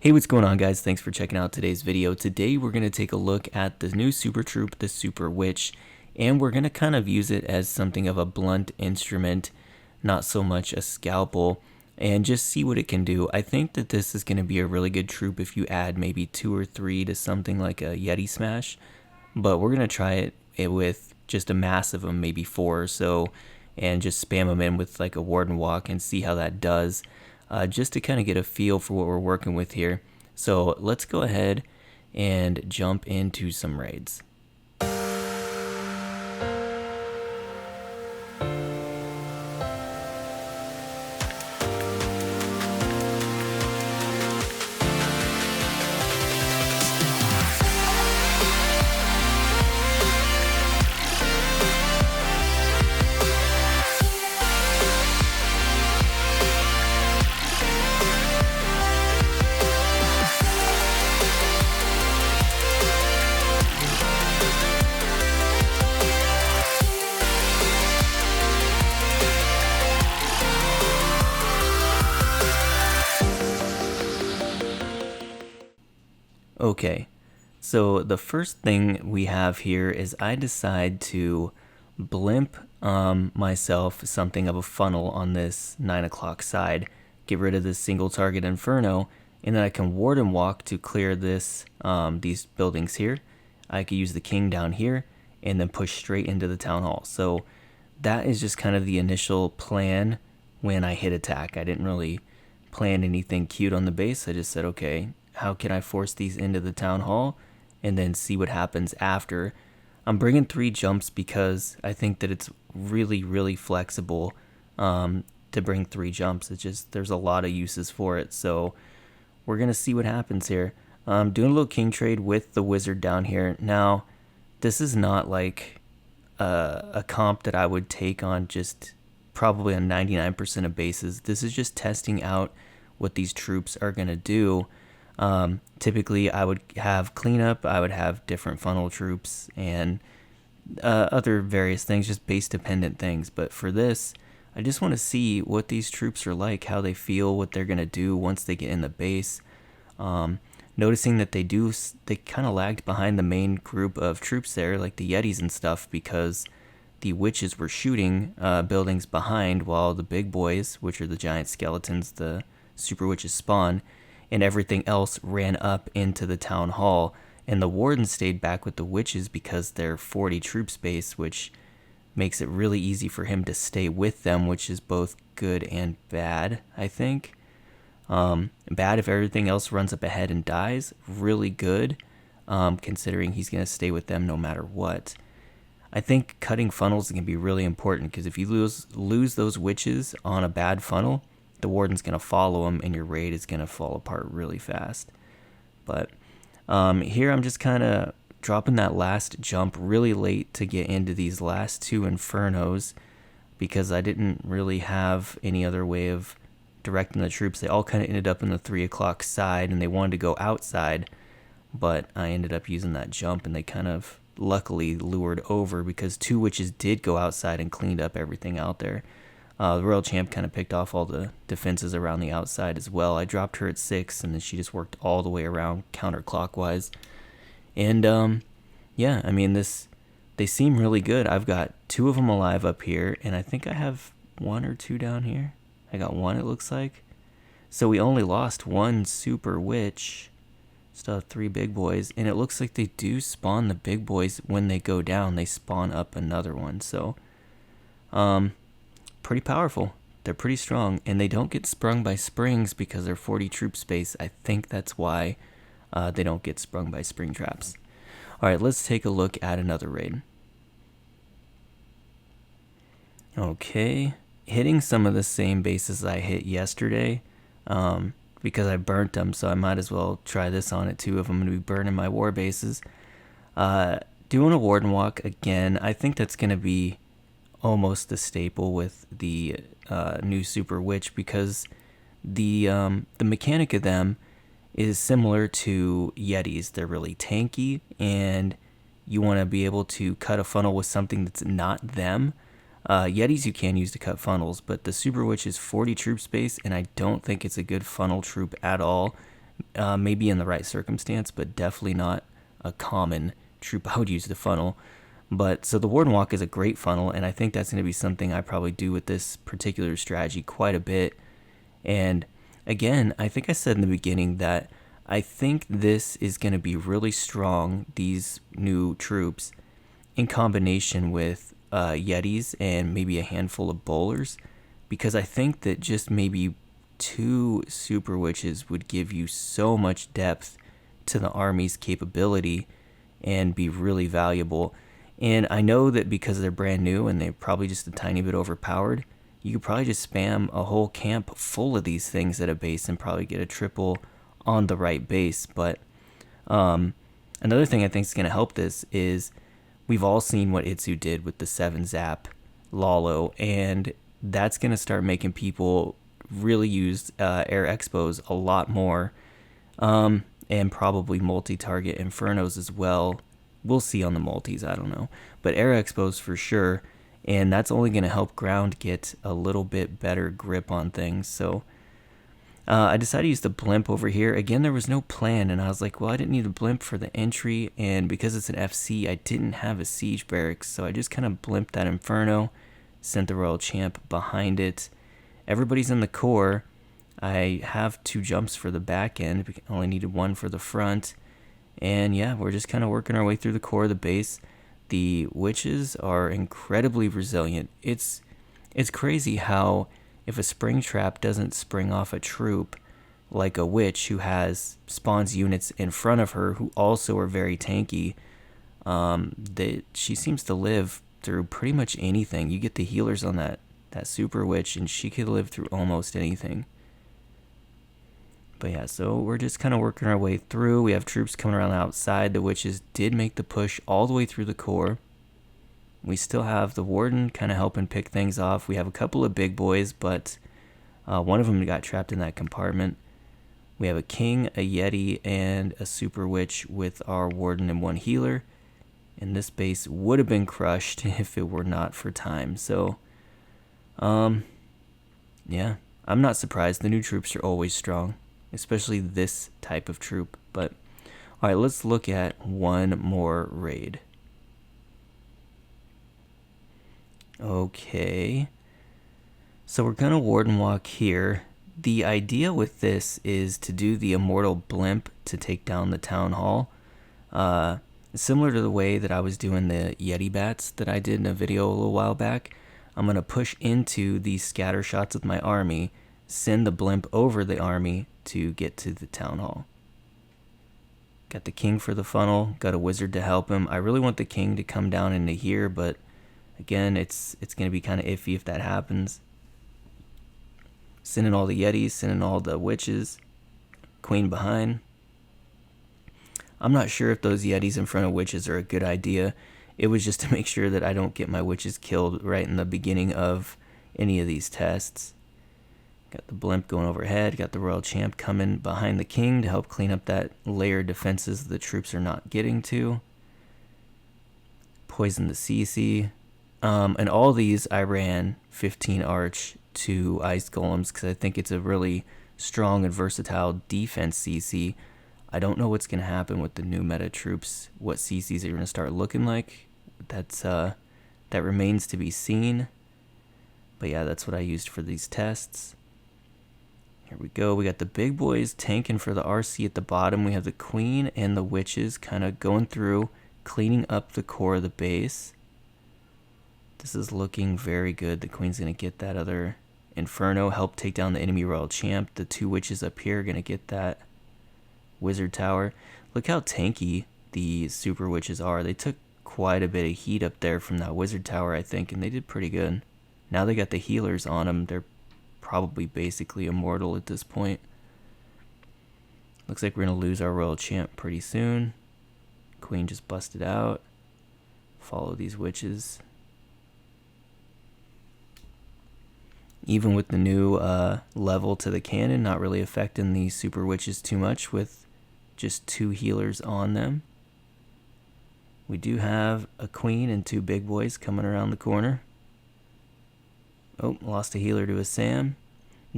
Hey, what's going on, guys? Thanks for checking out today's video. Today we're going to take a look at the new super troop, the Super Witch, and we're going to kind of use it as something of a blunt instrument, not so much a scalpel, and just see what it can do. I think that this is going to be a really good troop if you add maybe 2 or 3 to something like a Yeti Smash, but we're going to try it with just a mass of them, maybe 4 or so, and just spam them in with like a Warden Walk and see how that does. Just to kind of get a feel for what we're working with here. So let's go ahead and jump into some raids. Okay, so the first thing we have here is I decide to blimp myself something of a funnel on this 9 o'clock side, get rid of this single target Inferno, and then I can Warden Walk to clear this these buildings here. I could use the King down here and then push straight into the Town Hall. So that is just kind of the initial plan when I hit attack. I didn't really plan anything cute on the base. I just said, okay, how can I force these into the Town Hall and then see what happens after. I'm bringing 3 jumps because I think that it's really flexible to bring 3 jumps. It's just there's a lot of uses for it. So we're going to see what happens here. Doing a little king trade with the wizard down here. Now, this is not like a comp that I would take on just probably on 99% of bases. This is just testing out what these troops are going to do. Typically I would have cleanup, I would have different funnel troops and other various things, just base dependent things. But for this, I just want to see what these troops are like, how they feel, what they're going to do once they get in the base. Noticing that they kind of lagged behind the main group of troops there, like the Yetis and stuff, because the witches were shooting buildings behind while the big boys, which are the giant skeletons, the super witches spawn, and everything else ran up into the town hall, and the warden stayed back with the witches because they're 40 troop space, which makes it really easy for him to stay with them, which is both good and bad, I think. Bad if everything else runs up ahead and dies. Really good, considering he's going to stay with them no matter what. I think cutting funnels can be really important, because if you lose those witches on a bad funnel, the warden's going to follow him and your raid is going to fall apart really fast. But here I'm just kind of dropping that last jump really late to get into these last 2 Infernos, because I didn't really have any other way of directing the troops. They all kind of ended up in the 3 o'clock side and they wanted to go outside, but I ended up using that jump and they kind of luckily lured over, because 2 witches did go outside and cleaned up everything out there. The Royal Champ kind of picked off all the defenses around the outside as well. I dropped her at 6, and then she just worked all the way around counterclockwise. And yeah, I mean, they seem really good. I've got 2 of them alive up here, and I think I have 1 or 2 down here. I got 1, it looks like. So we only lost 1 super witch. Still have 3 big boys, and it looks like they do spawn the big boys when they go down. They spawn up another one. So pretty powerful. They're pretty strong, and they don't get sprung by springs because they're 40 troop space. I think that's why they don't get sprung by spring traps. Alright, let's take a look at another raid. Okay, hitting some of the same bases I hit yesterday, because I burnt them, so I might as well try this on it too if I'm going to be burning my war bases. Doing a Warden Walk again. I think that's going to be almost the staple with the new Super Witch, because the mechanic of them is similar to Yetis. They're really tanky, and you want to be able to cut a funnel with something that's not them. Yetis you can use to cut funnels, but the Super Witch is 40 troop space, and I don't think it's a good funnel troop at all, maybe in the right circumstance, but definitely not a common troop I would use to funnel. But so the Warden Walk is a great funnel, and I think that's going to be something I probably do with this particular strategy quite a bit. And again, I think I said in the beginning that I think this is going to be really strong, these new troops, in combination with Yetis and maybe a handful of bowlers, because I think that just maybe 2 super witches would give you so much depth to the army's capability and be really valuable. And I know that because they're brand new and they're probably just a tiny bit overpowered, you could probably just spam a whole camp full of these things at a base and probably get a triple on the right base. But another thing I think is going to help this is we've all seen what Itsu did with the 7-zap Lalo, and that's going to start making people really use air expos a lot more, and probably multi-target infernos as well. We'll see on the multis, I don't know, but air expos for sure, and that's only going to help ground get a little bit better grip on things. So I decided to use the blimp over here. Again, there was no plan, and I was like, well, I didn't need a blimp for the entry, and because it's an FC, I didn't have a siege barracks, so I just kind of blimped that Inferno, sent the Royal Champ behind it. Everybody's in the core. I have 2 jumps for the back end, only needed 1 for the front, and yeah, we're just kind of working our way through the core of the base. The witches are incredibly resilient. It's crazy how if a spring trap doesn't spring off a troop, like a witch who has spawns units in front of her who also are very tanky, she seems to live through pretty much anything. You get the healers on that super witch, and she could live through almost anything. But yeah, so we're just kind of working our way through. We have troops coming around the outside. The witches did make the push all the way through the core. We still have the Warden kind of helping pick things off. We have a couple of big boys, but one of them got trapped in that compartment. We have a King, a Yeti, and a Super Witch with our Warden and 1 healer. And this base would have been crushed if it were not for time. So, yeah, I'm not surprised. The new troops are always strong, especially this type of troop. But, all right, let's look at one more raid. Okay, so we're gonna Warden Walk here. The idea with this is to do the Immortal Blimp to take down the Town Hall. Similar to the way that I was doing the Yeti Bats that I did in a video a little while back, I'm gonna push into these scatter shots with my army, send the Blimp over the army to get to the Town Hall. Got the King for the funnel, got a Wizard to help him. I really want the King to come down into here, but again, it's going to be kind of iffy if that happens. Sending all the Yetis, sending all the witches. Queen behind. I'm not sure if those Yetis in front of witches are a good idea. It was just to make sure that I don't get my witches killed right in the beginning of any of these tests. Got the blimp going overhead. Got the Royal Champ coming behind the King to help clean up that layer of defenses the troops are not getting to. Poison the CC. And all these I ran 15 Arch to Ice Golems because I think it's a really strong and versatile defense CC. I don't know what's going to happen with the new meta troops, what CCs are going to start looking like. That remains to be seen. But yeah, that's what I used for these tests. Here we go. We got the big boys tanking for the RC at the bottom. We have the Queen and the witches kind of going through, cleaning up the core of the base. This is looking very good. The Queen's going to get that other Inferno, help take down the enemy Royal Champ. The 2 witches up here are going to get that Wizard Tower. Look how tanky the Super Witches are. They took quite a bit of heat up there from that Wizard Tower, I think, and they did pretty good. Now they got the healers on them. They're probably basically immortal at this point. Looks like we're going to lose our Royal Champ pretty soon. Queen just busted out. Follow these witches. Even with the new level to the cannon, not really affecting the Super Witches too much with just 2 healers on them. We do have a Queen and 2 big boys coming around the corner. Oh, lost a healer to a Sam.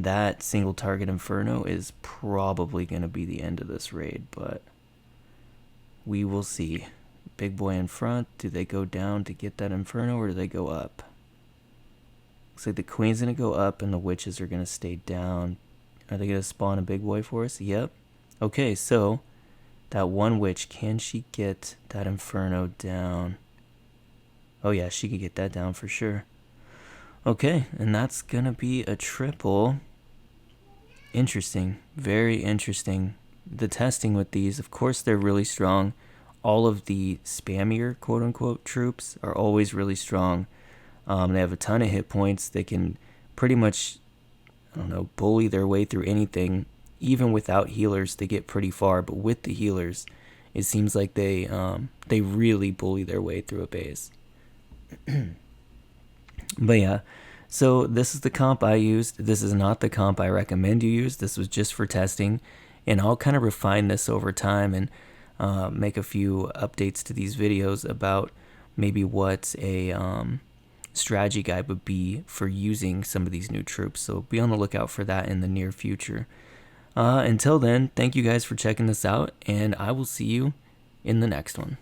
that single target Inferno is probably going to be the end of this raid, but we will see. Big boy in front. Do they go down to get that Inferno, or do they go up? Looks like the Queen's going to go up and the Witches are going to stay down. Are they going to spawn a big boy for us? Yep. Okay, so that one Witch, can she get that Inferno down? Oh yeah, she could get that down for sure. Okay, and that's going to be a triple. Interesting. Very interesting. The testing with these, of course, they're really strong. All of the spammier, quote-unquote, troops are always really strong. They have a ton of hit points. They can pretty much, I don't know, bully their way through anything. Even without healers, they get pretty far. But with the healers, it seems like they really bully their way through a base. But yeah, so this is the comp I used. This is not the comp I recommend you use. This was just for testing. And I'll kind of refine this over time and make a few updates to these videos about maybe what a strategy guide would be for using some of these new troops. So be on the lookout for that in the near future. Until then, thank you guys for checking this out, and I will see you in the next one.